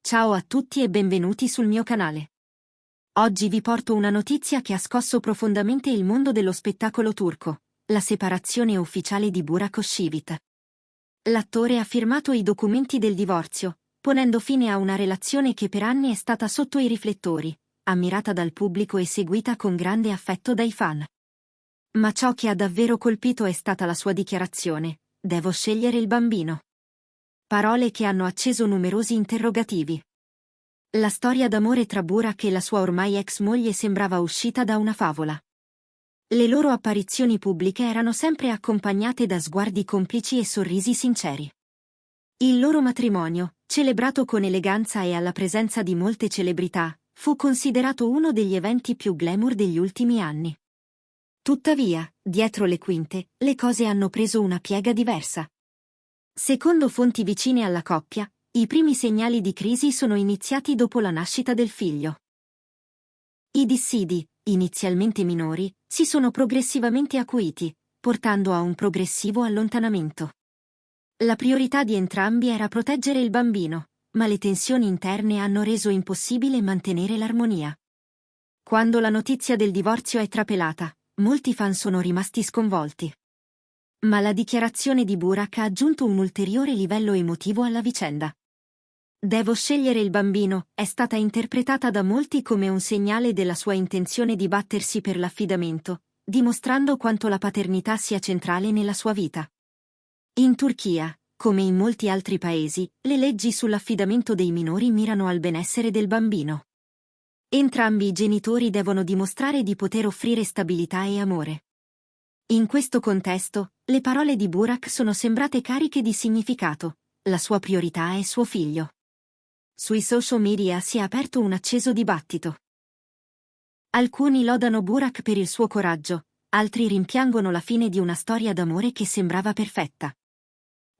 Ciao a tutti e benvenuti sul mio canale. Oggi vi porto una notizia che ha scosso profondamente il mondo dello spettacolo turco, la separazione ufficiale di Burak Özçivit. L'attore ha firmato i documenti del divorzio, ponendo fine a una relazione che per anni è stata sotto i riflettori, ammirata dal pubblico e seguita con grande affetto dai fan. Ma ciò che ha davvero colpito è stata la sua dichiarazione: "Devo scegliere il bambino". Parole che hanno acceso numerosi interrogativi. La storia d'amore tra Burak e la sua ormai ex moglie sembrava uscita da una favola. Le loro apparizioni pubbliche erano sempre accompagnate da sguardi complici e sorrisi sinceri. Il loro matrimonio, celebrato con eleganza e alla presenza di molte celebrità, fu considerato uno degli eventi più glamour degli ultimi anni. Tuttavia, dietro le quinte, le cose hanno preso una piega diversa. Secondo fonti vicine alla coppia, i primi segnali di crisi sono iniziati dopo la nascita del figlio. I dissidi, inizialmente minori, si sono progressivamente acuiti, portando a un progressivo allontanamento. La priorità di entrambi era proteggere il bambino, ma le tensioni interne hanno reso impossibile mantenere l'armonia. Quando la notizia del divorzio è trapelata, molti fan sono rimasti sconvolti. Ma la dichiarazione di Burak ha aggiunto un ulteriore livello emotivo alla vicenda. "Devo scegliere il bambino" è stata interpretata da molti come un segnale della sua intenzione di battersi per l'affidamento, dimostrando quanto la paternità sia centrale nella sua vita. In Turchia, come in molti altri paesi, le leggi sull'affidamento dei minori mirano al benessere del bambino. Entrambi i genitori devono dimostrare di poter offrire stabilità e amore. In questo contesto, le parole di Burak sono sembrate cariche di significato: la sua priorità è suo figlio. Sui social media si è aperto un acceso dibattito. Alcuni lodano Burak per il suo coraggio, altri rimpiangono la fine di una storia d'amore che sembrava perfetta.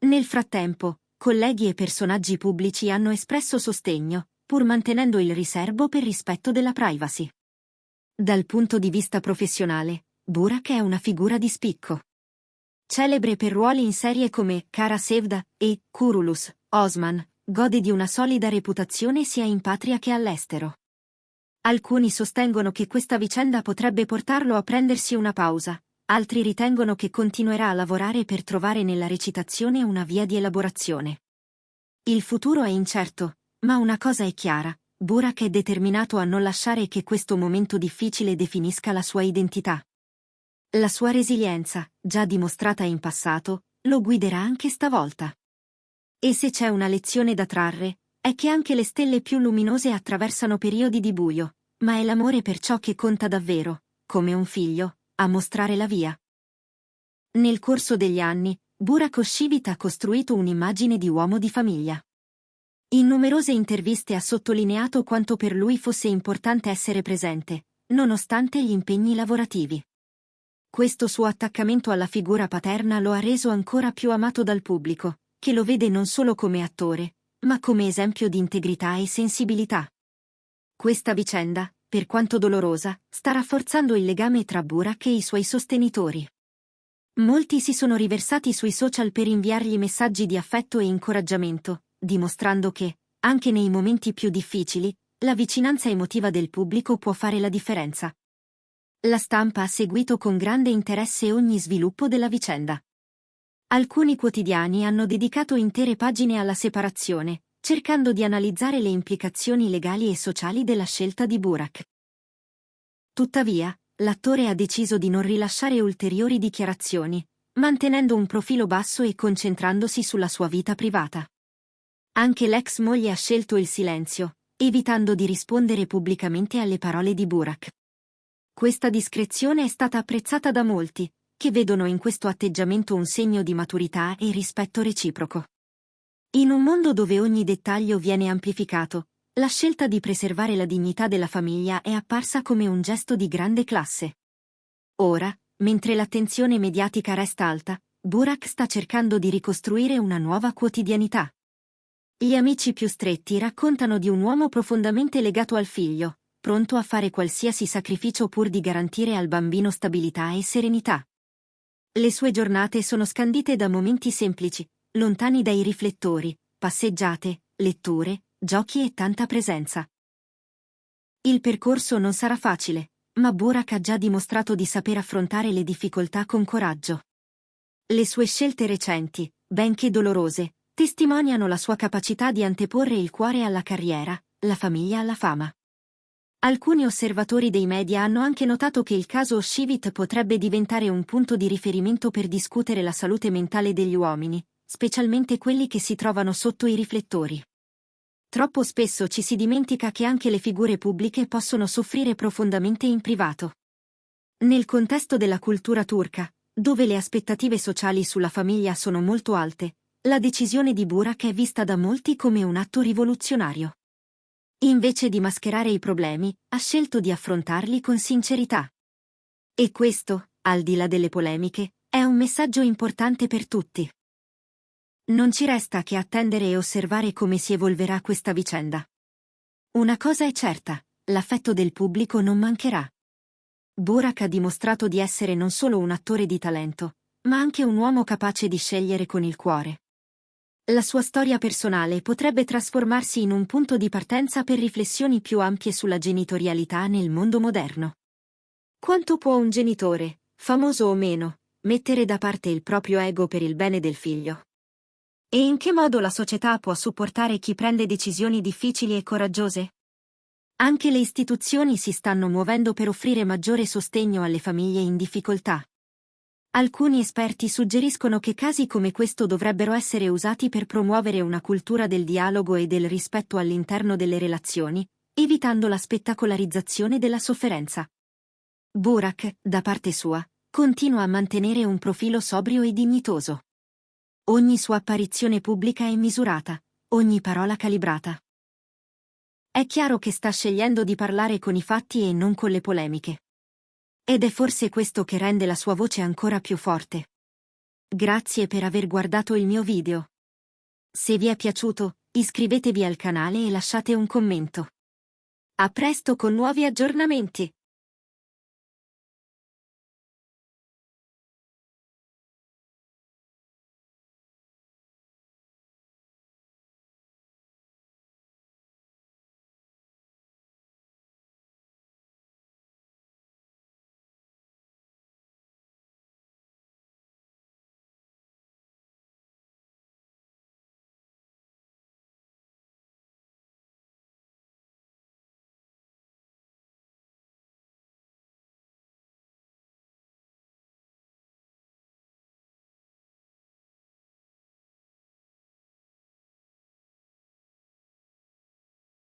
Nel frattempo, colleghi e personaggi pubblici hanno espresso sostegno, pur mantenendo il riserbo per rispetto della privacy. Dal punto di vista professionale, Burak è una figura di spicco. Celebre per ruoli in serie come Kara Sevda e Kurulus, Osman, gode di una solida reputazione sia in patria che all'estero. Alcuni sostengono che questa vicenda potrebbe portarlo a prendersi una pausa, altri ritengono che continuerà a lavorare per trovare nella recitazione una via di elaborazione. Il futuro è incerto, ma una cosa è chiara: Burak è determinato a non lasciare che questo momento difficile definisca la sua identità. La sua resilienza, già dimostrata in passato, lo guiderà anche stavolta. E se c'è una lezione da trarre, è che anche le stelle più luminose attraversano periodi di buio, ma è l'amore per ciò che conta davvero, come un figlio, a mostrare la via. Nel corso degli anni, Burak Özçivit ha costruito un'immagine di uomo di famiglia. In numerose interviste ha sottolineato quanto per lui fosse importante essere presente, nonostante gli impegni lavorativi. Questo suo attaccamento alla figura paterna lo ha reso ancora più amato dal pubblico, che lo vede non solo come attore, ma come esempio di integrità e sensibilità. Questa vicenda, per quanto dolorosa, sta rafforzando il legame tra Burak e i suoi sostenitori. Molti si sono riversati sui social per inviargli messaggi di affetto e incoraggiamento, dimostrando che, anche nei momenti più difficili, la vicinanza emotiva del pubblico può fare la differenza. La stampa ha seguito con grande interesse ogni sviluppo della vicenda. Alcuni quotidiani hanno dedicato intere pagine alla separazione, cercando di analizzare le implicazioni legali e sociali della scelta di Burak. Tuttavia, l'attore ha deciso di non rilasciare ulteriori dichiarazioni, mantenendo un profilo basso e concentrandosi sulla sua vita privata. Anche l'ex moglie ha scelto il silenzio, evitando di rispondere pubblicamente alle parole di Burak. Questa discrezione è stata apprezzata da molti, che vedono in questo atteggiamento un segno di maturità e rispetto reciproco. In un mondo dove ogni dettaglio viene amplificato, la scelta di preservare la dignità della famiglia è apparsa come un gesto di grande classe. Ora, mentre l'attenzione mediatica resta alta, Burak sta cercando di ricostruire una nuova quotidianità. Gli amici più stretti raccontano di un uomo profondamente legato al figlio, pronto a fare qualsiasi sacrificio pur di garantire al bambino stabilità e serenità. Le sue giornate sono scandite da momenti semplici, lontani dai riflettori, passeggiate, letture, giochi e tanta presenza. Il percorso non sarà facile, ma Burak ha già dimostrato di saper affrontare le difficoltà con coraggio. Le sue scelte recenti, benché dolorose, testimoniano la sua capacità di anteporre il cuore alla carriera, la famiglia alla fama. Alcuni osservatori dei media hanno anche notato che il caso Oshivit potrebbe diventare un punto di riferimento per discutere la salute mentale degli uomini, specialmente quelli che si trovano sotto i riflettori. Troppo spesso ci si dimentica che anche le figure pubbliche possono soffrire profondamente in privato. Nel contesto della cultura turca, dove le aspettative sociali sulla famiglia sono molto alte, la decisione di Burak è vista da molti come un atto rivoluzionario. Invece di mascherare i problemi, ha scelto di affrontarli con sincerità. E questo, al di là delle polemiche, è un messaggio importante per tutti. Non ci resta che attendere e osservare come si evolverà questa vicenda. Una cosa è certa, l'affetto del pubblico non mancherà. Burak ha dimostrato di essere non solo un attore di talento, ma anche un uomo capace di scegliere con il cuore. La sua storia personale potrebbe trasformarsi in un punto di partenza per riflessioni più ampie sulla genitorialità nel mondo moderno. Quanto può un genitore, famoso o meno, mettere da parte il proprio ego per il bene del figlio? E in che modo la società può supportare chi prende decisioni difficili e coraggiose? Anche le istituzioni si stanno muovendo per offrire maggiore sostegno alle famiglie in difficoltà. Alcuni esperti suggeriscono che casi come questo dovrebbero essere usati per promuovere una cultura del dialogo e del rispetto all'interno delle relazioni, evitando la spettacolarizzazione della sofferenza. Burak, da parte sua, continua a mantenere un profilo sobrio e dignitoso. Ogni sua apparizione pubblica è misurata, ogni parola calibrata. È chiaro che sta scegliendo di parlare con i fatti e non con le polemiche. Ed è forse questo che rende la sua voce ancora più forte. Grazie per aver guardato il mio video. Se vi è piaciuto, iscrivetevi al canale e lasciate un commento. A presto con nuovi aggiornamenti!